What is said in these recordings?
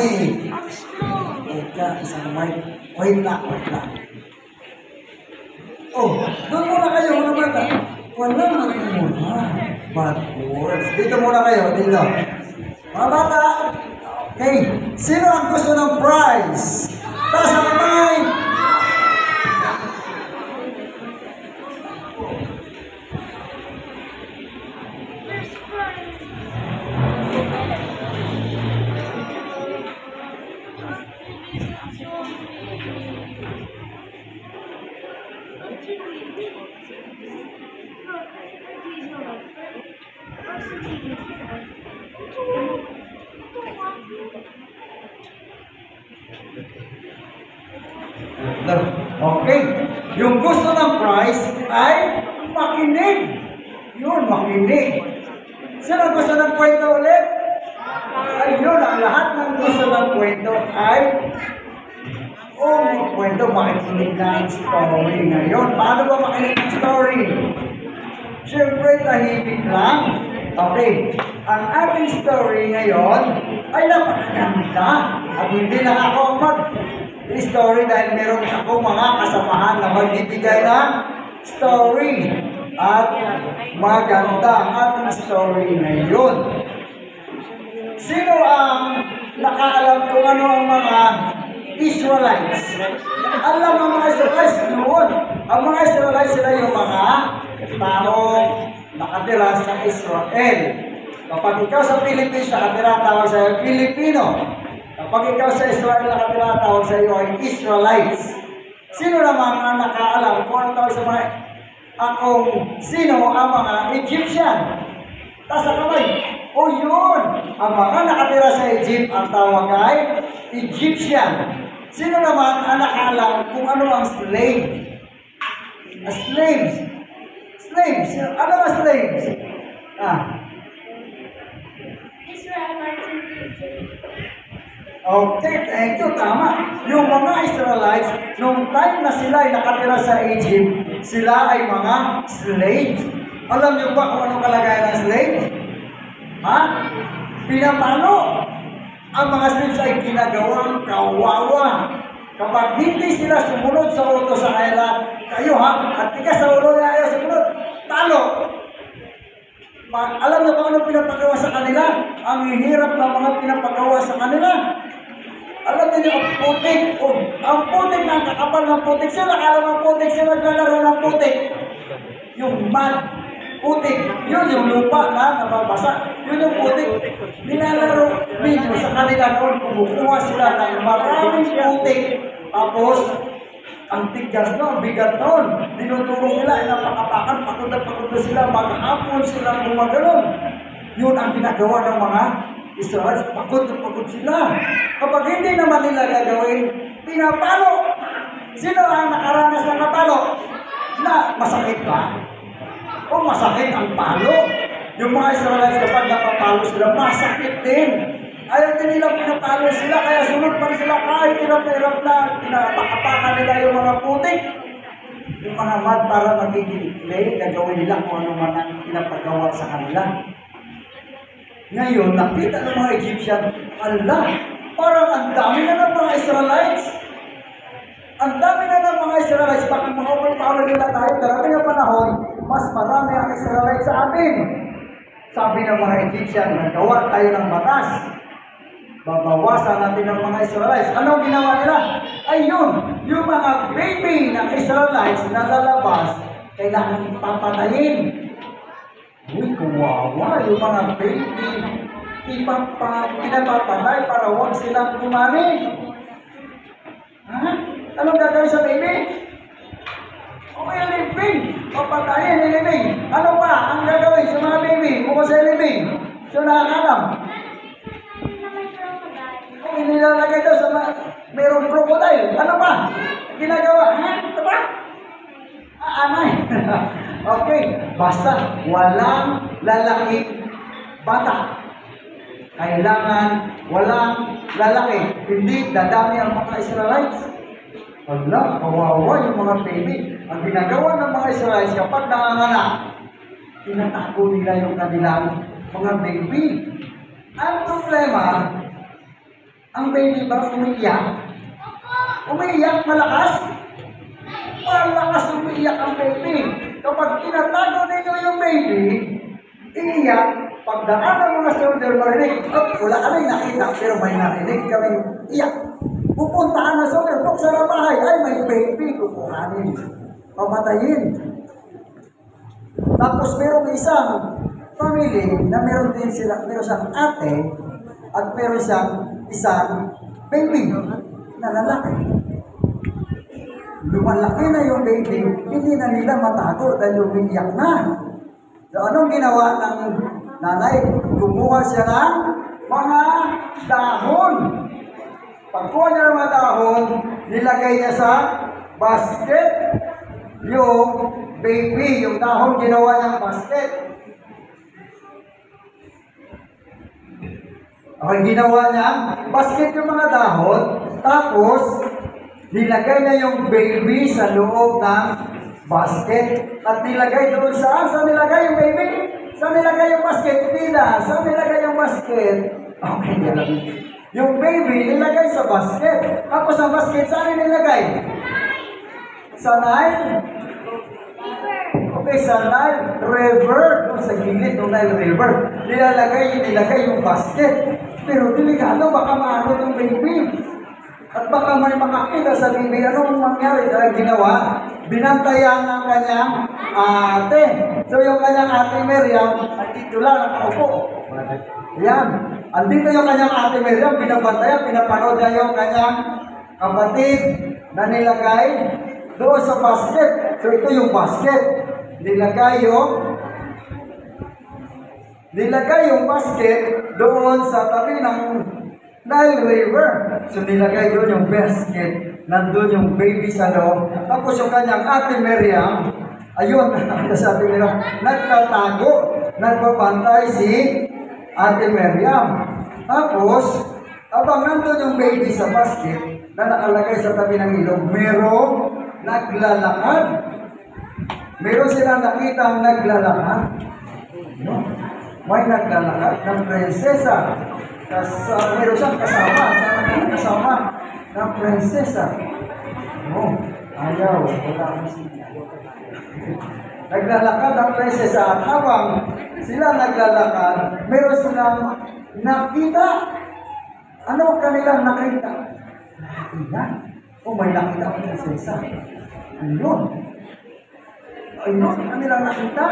money. Eka, isang mic. Wait lang. Oh, doon muna kayo, mga bata. Wala muna. Bad words. Dito muna kayo, dito. Mga bata, okay. Sino ang gusto ng prize? Taas ang kamay. Okay. Yung gusto ng prize ay makinig. Yun, makinig. Sino gusto ng kwento ulit? Ayun, ang lahat ng gusto ng kwento ay kwento, makikinig ng story ngayon. Paano ba makinig ng story? Siyempre, tahimik lang. Okay. Ang ating story ngayon ay napakaganda. At hindi lang ako mag-story dahil meron ako mga kasamahan na magbibigay ng story. At maganda ang ating story ngayon. Sino ang nakaalam kung ano ang mga Israelites? Alam ang mga Israelites noon. Ang mga Israelites sila yung mga taong nakatira sa Israel. Kapag ikaw sa Philippines nakatira, tawag sa iyo Pilipino. Kapag ikaw sa Israel nakatira, tawag sa iyo ay Israelites. Sino naman ang nakaalam kung ano tawag sa mga sino ang mga Egyptian? Taas ang kamay. O yun! Ang mga nakatira sa Egypt ang tawag ay Egyptian. Sino naman ang nakaalam kung ano ang slave? Slaves. Slaves. Ano ang slaves? Israelites in Egypt. Okay, thank you. Tama. Yung mga Israelites, nung time na sila ay nakatira sa Egypt, sila ay mga slaves. Alam niyo ba kung anong kalagayan ng slave? Pinapalo. Ang mga slaves ay ginagawang kawawa. Kapag hindi sila sumunod sa utos sa kanila, kayo at tika sa ulo na ayaw sumunod, talo. Alam niyo ba anong pinapagawa sa kanila? Ang hirap ng mga pinapagawa sa kanila. Alam niyo ang putik. Ang putik na kakapal ng putik. Sila alam ang putik. Sila naglalaro ng putik. Yung mat. Putik. Yun yung lupa na nababasa. Yun yung putik. Nilalaro ninyo sa kanila noon. Kumukuha sila ng maraming putik. Tapos, ang tigas noon, bigat noon. Dinutulong nila, napakapakan, pagod na sila, maghapon sila gumagano'n. Yun ang ginagawa ng mga Israelites, pagod sila. Kapag hindi naman nila gagawin, pinapalo. Sino ang nakaranas ng napalo? Na masakit ba? O masakit ang palo? Yung mga Israelites kapag napapalo sila, masakit din. Ayaw din nila pinapalo sila, kaya sunod pa rin sila kahit hirap na pinapakapakan nila yung mga putik. Yung mga mad para magiging clay, gagawin nila kung ano man ang pinapagawa sa kanila. Ngayon, nakita ng mga Egyptian, parang ang dami na ng mga Israelites. Ang dami na ng mga Israelites, bakit mga upay-power nila tayo, karami na panahon, mas marami ang Israelites sa atin. Sabi ng mga Egyptian, nagawa tayo ng batas. Babawasan natin ng mga Israelites. Anong ginawa nila? Ayun, yung mga baby ng Israelites na lalabas, kailangan papatayin. Uy, kawawa, yung mga baby, pinapapatay para huwag silang kumani. Anong gagawin sa baby? Okay, living. Papatayin, living. Ano pa ang gagawin sa mga baby? Bukod sa living. So, nakakalam. Nilalagay daw sa mayroong crocodile. Ano ba? Ginagawa? Ito ba? Anay. Okay. Basta walang lalaki bata. Kailangan walang lalaki. Hindi dadami ang mga Israelites. Kawawa yung mga baby. Ang ginagawa ng mga Israelites kapag nanganganak, tinatago nila yung kanilang mga baby. Ang problema, Ang baby ba umiiyak? Umiiyak malakas? Malakas umiiyak ang baby. Kapag tinatago ninyo yung baby, iiyak, pagdaan ng mga soldier marinig, wala kaming nakita, pero may narinig kaming iyak. Pupuntaan na soldier, buksan ang bahay, ay may baby, kukuhanin, pamatayin. Tapos merong isang family na meron siyang ate at meron siyang isang baby na lalaki. Lumalaki na yung baby, hindi na nila matago dahil umiiyak na. So anong ginawa ng nanay? Kumuha siya ng mga dahon. Pagkuha niya ng mga dahon, nilagay niya sa basket. Yung baby, yung dahon ginawa niyang basket. Okay, ginawa niya, basket yung mga dahon, tapos nilagay niya yung baby sa loob ng basket. At nilagay doon saan? Saan nilagay yung baby? Saan nilagay yung basket? Pila. Saan nilagay yung basket? Okay, yung baby nilagay sa basket. Tapos ang basket, saan nilagay? Sa Nile? Okay, sa Nile River. Sa gilid ng Nile River. Nilagay yung basket. Pero delikado, baka maano yung baby. At baka may makakita sa baby. Anong mangyari? Ginawa? Binantayan ng kanyang ate. So yung kanyang ate Miriam, andito lang, nakaupo. Yan. Andito yung kanyang ate Miriam, binabantayan, pinapanood niya yung kanyang kapatid na nilagay doon sa basket. So ito yung basket. Nilagay yung basket doon sa tabi ng Nile River. So nilagay doon yung basket. Nandun yung baby sa loob. Tapos yung kanyang ate Miriam, ayun, sa ate Miriam, nagtatago, nagbabantay si ate Miriam. Tapos, habang nandun yung baby sa basket, na nakalagay sa tabi ng ilog, merong naglalakad. Meron silang nakitang naglalakad. May naglalakad ng prinsesa. Meron siyang kasama ng prinsesa. Ayaw. Naglalakad ang prinsesa at habang sila naglalakad, meron silang nakita. Ano ang kanilang nakita? Nakita? May nakita ang prinsesa. Ayun ang kanilang nakita.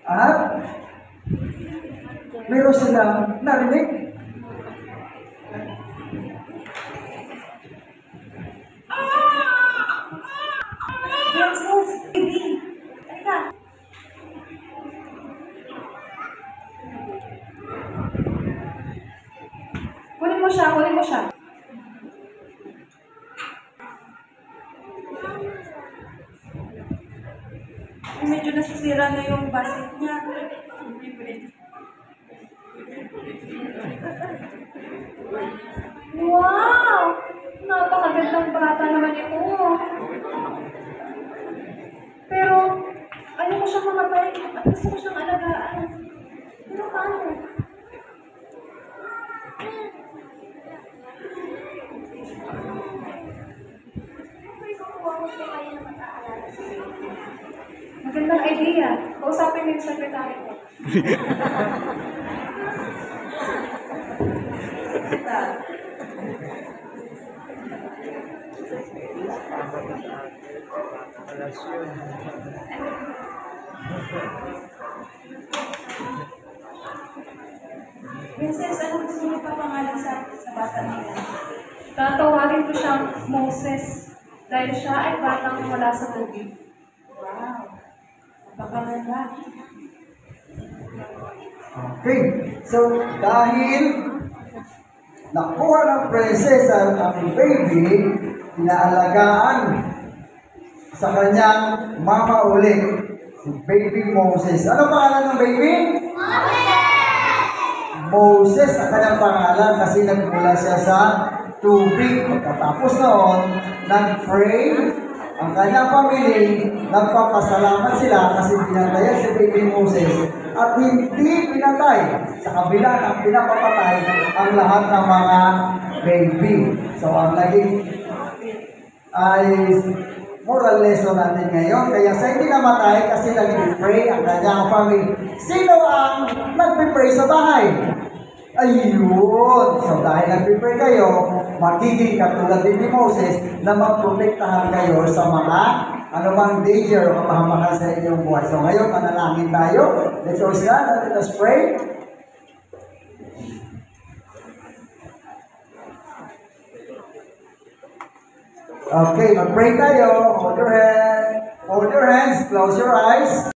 At meron silang narinig. Yes, baby. Teka. Kunin mo siya. Medyo nasisira na yung basket niya. Wow! Napakagandang bata naman ito. Pero, ayaw ko siyang mamatay at gusto ko siyang alagaan. Pero paano? Magandang idea. Kausapin mo yung secretary ko. Princess, ano gusto mo papangalan sa bata niya? Tatawagin ko siyang Moses dahil siya ay batang wala sa tubig. Wow! Napakaganda. Okay. So, dahil nakuha ng prinsesa ang baby, inaalagaan sa kanyang mama ulit, si baby Moses. Ano pangalan ng baby? Moses ang kanyang pangalan kasi nagmula siya sa tubig. Pagkatapos noon, nag-pray ang kanyang family, nagpapasalamat sila kasi pinantayan si baby Moses at hindi pinatay sa kabila ng pinapapatay ang lahat ng mga baby. So, ang naging ay moral lesson natin ngayon. Kaya sa hindi namatay kasi nag-pray ang kanyang family. Sino ang nag-pray sa bahay? Ayun! So dahil nag-pray kayo, magiging katulad din ni Moses na magprotektahan kayo sa mga anumang danger o kapahamakan sa inyong buhay. So ngayon, manalangin tayo. Let's all stand and let us pray. Okay, mag-pray tayo. Hold your hands, close your eyes.